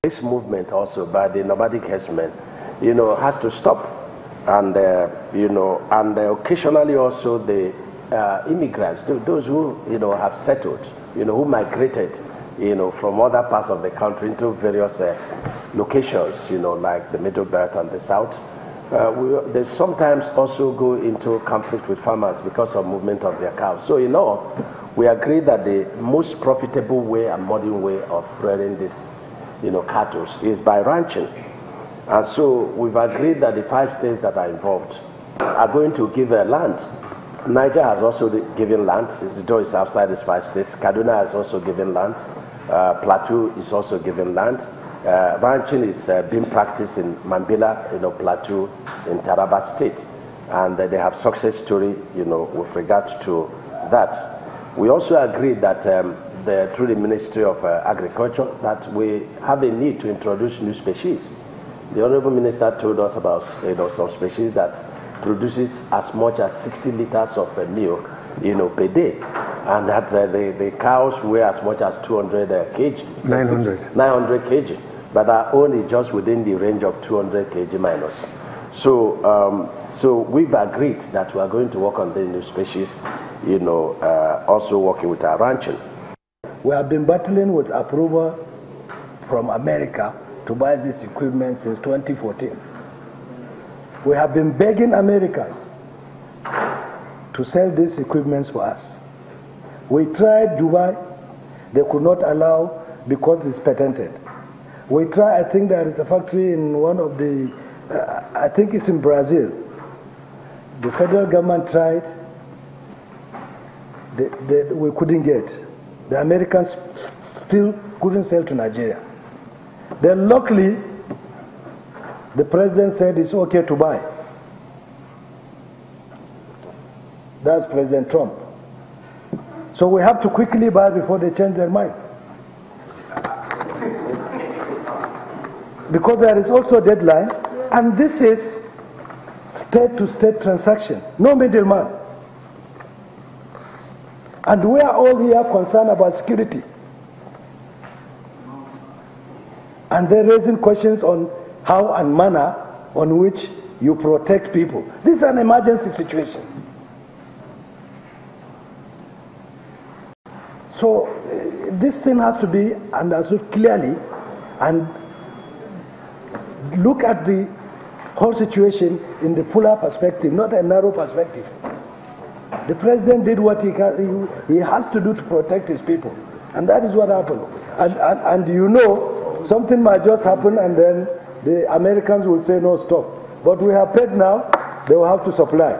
This movement also by the nomadic herdsmen, has to stop. And, and occasionally also the immigrants, those who, have settled, who migrated, from other parts of the country into various locations, like the Middle Belt and the South. They sometimes also go into conflict with farmers because of movement of their cows. So, we agree that the most profitable way and modern way of rearing this, cattle is by ranching. And so we've agreed that the 5 states that are involved are going to give land. Niger has also given land, though it's outside these 5 states. Kaduna has also given land. Plateau is also given land. Ranching is being practiced in Mambila, Plateau, in Taraba State. And they have success story, with regard to that. We also agreed that through the Ministry of Agriculture, that we have a need to introduce new species. The Honorable Minister told us about some species that produces as much as 60 liters of milk per day, and that the cows weigh as much as 200 kg. 900 kg, but our own is just within the range of 200 kg minus. So, so we've agreed that we are going to work on the new species, also working with our ranching. We have been battling with approval from America to buy this equipment since 2014. We have been begging Americans to sell these equipments for us. We tried Dubai, they could not allow because it's patented. We tried, I think there is a factory in one of the, I think it's in Brazil. The federal government tried, we couldn't get. The Americans still couldn't sell to Nigeria. Then luckily, the president said it's okay to buy. That's President Trump. So we have to quickly buy before they change their mind. Because there is also a deadline, and this is state-to-state transaction, no middleman. And we are all here concerned about security. And they're raising questions on how and manner on which you protect people. This is an emergency situation. So this thing has to be understood clearly and look at the whole situation in the fuller perspective, not a narrow perspective. The president did what he has to do to protect his people. And that is what happened. And something might just happen and then the Americans will say, no, stop. But we have paid now, they will have to supply.